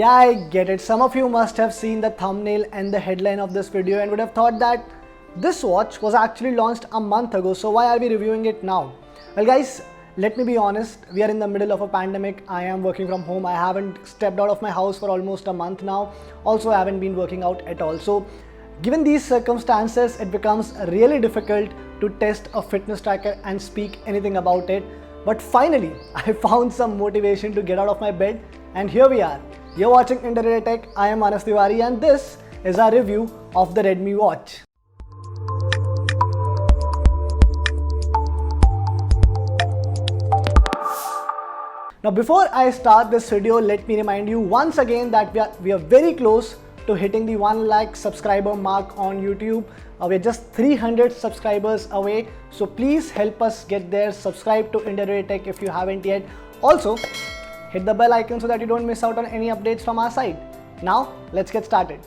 Yeah, I get it. Some of you must have seen the thumbnail and the headline of this video and would have thought that this watch was actually launched a month ago, so why are we reviewing it now? Well guys, let me be honest, we are in the middle of a pandemic. I am working from home. I haven't stepped out of my house for almost a month now. Also, I haven't been working out at all. So given these circumstances, it becomes really difficult to test a fitness tracker and speak anything about it. But finally, I found some motivation to get out of my bed, and here we are. You're watching Internet Tech. I am Manas Tiwari and this is our review of the Redmi watch. Now before I start this video, let me remind you once again that we are very close to hitting the 1 lakh subscriber mark on YouTube. We're just 300 subscribers away, so please help us get there. Subscribe to Internet Tech if you haven't yet. Also, hit the bell icon so that you don't miss out on any updates from our side. Now, let's get started.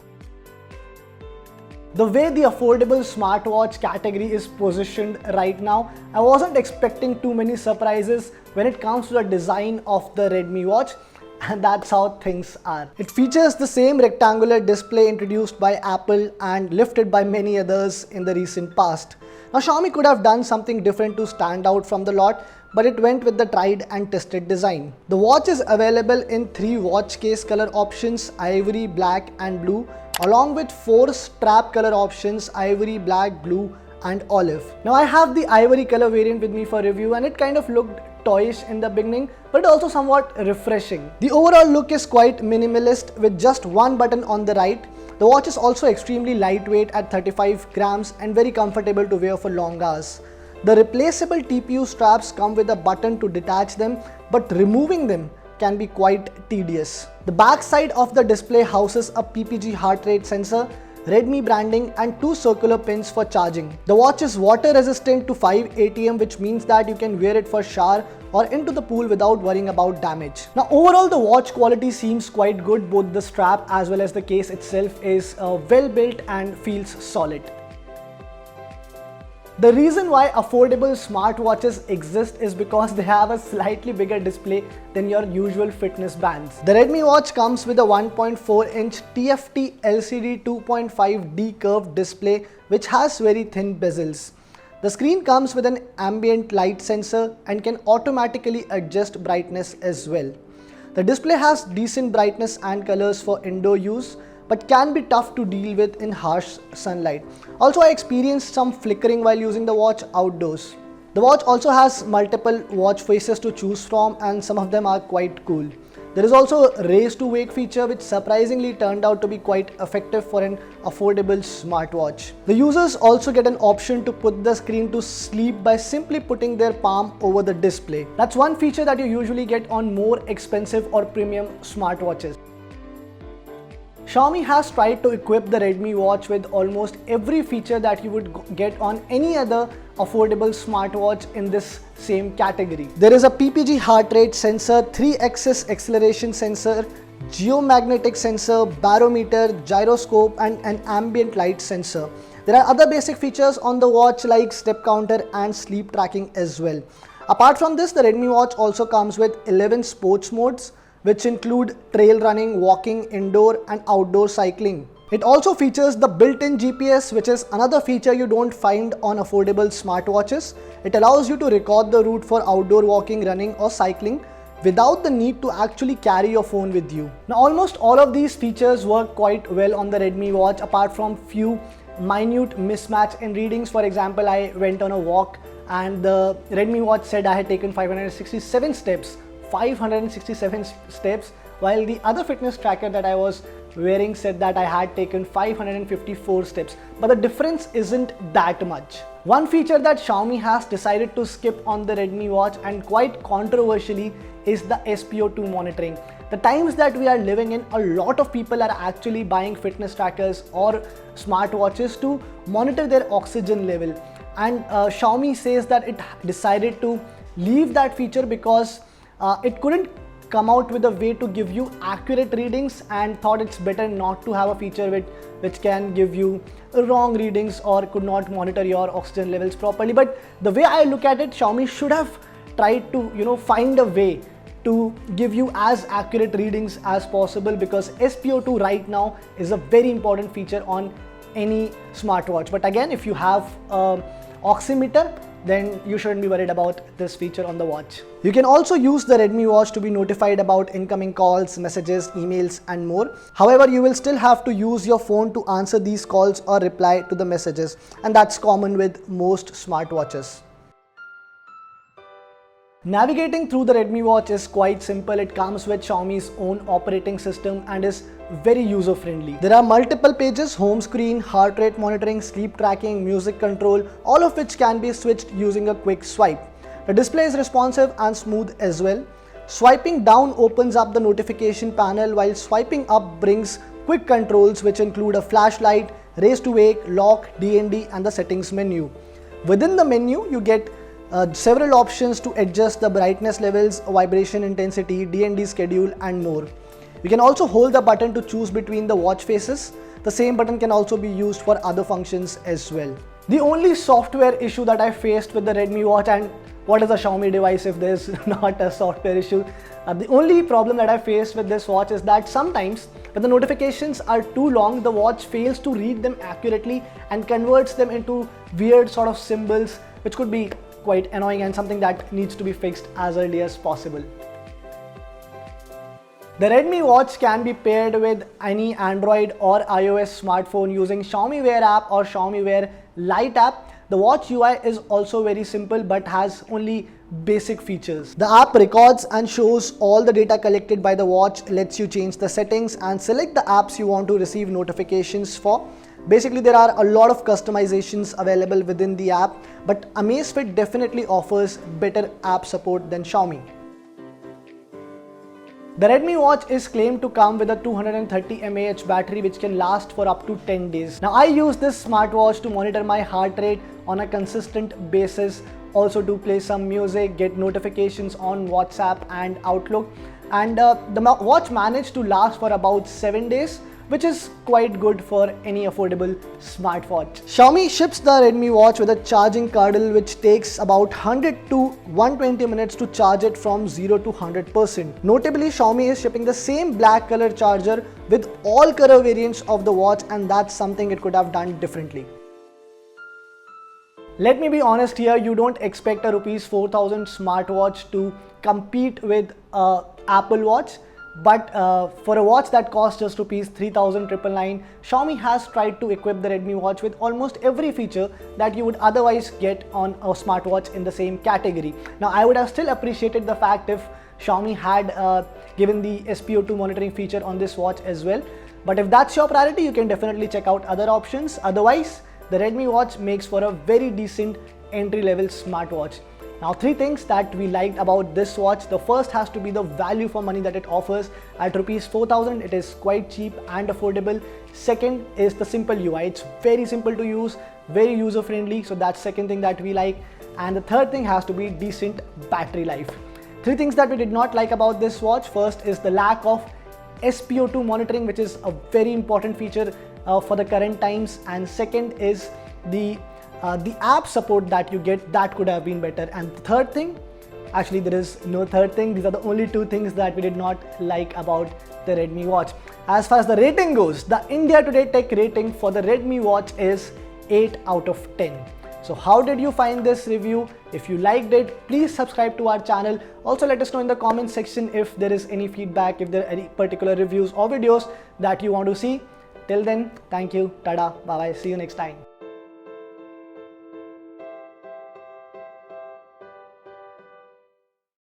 The way the affordable smartwatch category is positioned right now, I wasn't expecting too many surprises when it comes to the design of the Redmi watch, and that's how things are. It features the same rectangular display introduced by Apple and lifted by many others in the recent past. Now Xiaomi could have done something different to stand out from the lot, but it went with the tried and tested design. The watch is available in 3 watch case color options: ivory, black and blue, along with 4 strap color options: ivory, black, blue and olive. Now I have the ivory color variant with me for review, and it kind of looked toyish in the beginning, but also somewhat refreshing. The overall look is quite minimalist with just one button on the right. The watch is also extremely lightweight at 35 grams and very comfortable to wear for long hours. The replaceable TPU straps come with a button to detach them, but removing them can be quite tedious. The back side of the display houses a PPG heart rate sensor, Redmi branding and 2 circular pins for charging. The watch is water resistant to 5 ATM, which means that you can wear it for shower or into the pool without worrying about damage. Now overall the watch quality seems quite good. Both the strap as well as the case itself is well built and feels solid. The reason why affordable smartwatches exist is because they have a slightly bigger display than your usual fitness bands. The Redmi watch comes with a 1.4-inch TFT LCD 2.5D curved display which has very thin bezels. The screen comes with an ambient light sensor and can automatically adjust brightness as well. The display has decent brightness and colors for indoor use, but can be tough to deal with in harsh sunlight. Also, I experienced some flickering while using the watch outdoors. The watch also has multiple watch faces to choose from, and some of them are quite cool. There is also a raise to wake feature which surprisingly turned out to be quite effective for an affordable smartwatch. The users also get an option to put the screen to sleep by simply putting their palm over the display. That's one feature that you usually get on more expensive or premium smartwatches. Xiaomi has tried to equip the Redmi watch with almost every feature that you would get on any other affordable smartwatch in this same category. There is a PPG heart rate sensor, 3-axis acceleration sensor, geomagnetic sensor, barometer, gyroscope and an ambient light sensor. There are other basic features on the watch like step counter and sleep tracking as well. Apart from this, the Redmi watch also comes with 11 sports modes, which include trail running, walking, indoor and outdoor cycling. It also features the built-in GPS, which is another feature you don't find on affordable smartwatches. It allows you to record the route for outdoor walking, running or cycling without the need to actually carry your phone with you. Now almost all of these features work quite well on the Redmi watch, apart from few minute mismatch in readings. For example, I went on a walk and the Redmi watch said I had taken 567 steps. 567 steps, while the other fitness tracker that I was wearing said that I had taken 554 steps, but the difference isn't that much. One feature that Xiaomi has decided to skip on the Redmi watch, and quite controversially, is the SpO2 monitoring. The times that we are living in, a lot of people are actually buying fitness trackers or smartwatches to monitor their oxygen level, and Xiaomi says that it decided to leave that feature because it couldn't come out with a way to give you accurate readings, and thought it's better not to have a feature which can give you wrong readings or could not monitor your oxygen levels properly. But the way I look at it, Xiaomi should have tried to find a way to give you as accurate readings as possible, because SpO2 right now is a very important feature on any smartwatch. But again, if you have oximeter, then you shouldn't be worried about this feature on the watch. You can also use the Redmi watch to be notified about incoming calls, messages, emails and more. However, you will still have to use your phone to answer these calls or reply to the messages, and that's common with most smartwatches. Navigating through the Redmi watch is quite simple. It comes with Xiaomi's own operating system and is very user friendly. There are multiple pages: home screen, heart rate monitoring, sleep tracking, music control, all of which can be switched using a quick swipe. The display is responsive and smooth as well. Swiping down opens up the notification panel, while swiping up brings quick controls which include a flashlight, raise to wake, lock, DND and the settings menu. Within the menu, you get several options to adjust the brightness levels, vibration intensity, DND schedule and more. You can also hold the button to choose between the watch faces. The same button can also be used for other functions as well. The only software issue that I faced with the Redmi watch, and what is a Xiaomi device if there's not a software issue? The only problem that I faced with this watch is that sometimes when the notifications are too long, the watch fails to read them accurately and converts them into weird sort of symbols, which could be quite annoying and something that needs to be fixed as early as possible. The Redmi watch can be paired with any Android or iOS smartphone using Xiaomi Wear app or Xiaomi Wear Lite app. The watch UI is also very simple but has only basic features. The app records and shows all the data collected by the watch, lets you change the settings and select the apps you want to receive notifications for. Basically, there are a lot of customizations available within the app, but Amazfit definitely offers better app support than Xiaomi. The Redmi watch is claimed to come with a 230 mAh battery which can last for up to 10 days. Now, I use this smartwatch to monitor my heart rate on a consistent basis, also to play some music, get notifications on WhatsApp and Outlook, and the watch managed to last for about 7 days, which is quite good for any affordable smartwatch. Xiaomi ships the Redmi watch with a charging cradle which takes about 100 to 120 minutes to charge it from 0 to 100%. Notably, Xiaomi is shipping the same black color charger with all color variants of the watch, and that's something it could have done differently. Let me be honest here, you don't expect a rupees 4,000 smartwatch to compete with Apple Watch. But for a watch that costs just rupees 3,999, Xiaomi has tried to equip the Redmi watch with almost every feature that you would otherwise get on a smartwatch in the same category. Now, I would have still appreciated the fact if Xiaomi had given the SpO2 monitoring feature on this watch as well. But if that's your priority, you can definitely check out other options. Otherwise, the Redmi watch makes for a very decent entry-level smartwatch. Now, 3 things that we liked about this watch. The first has to be the value for money that it offers. At rupees 4,000, it is quite cheap and affordable. Second is the simple UI. It's very simple to use, very user friendly. So that's second thing that we like. And the third thing has to be decent battery life. 3 things that we did not like about this watch. First is the lack of SpO2 monitoring, which is a very important feature for the current times. And second is the app support that you get, that could have been better. And the third thing, actually there is no third thing, these are the only 2 things that we did not like about the Redmi watch. As far as the rating goes, the India Today Tech rating for the Redmi watch is 8 out of 10. So how did you find this review? If you liked it, please subscribe to our channel. Also let us know in the comment section if there is any feedback, if there are any particular reviews or videos that you want to see. Till then, thank you, tada, bye bye, see you next time.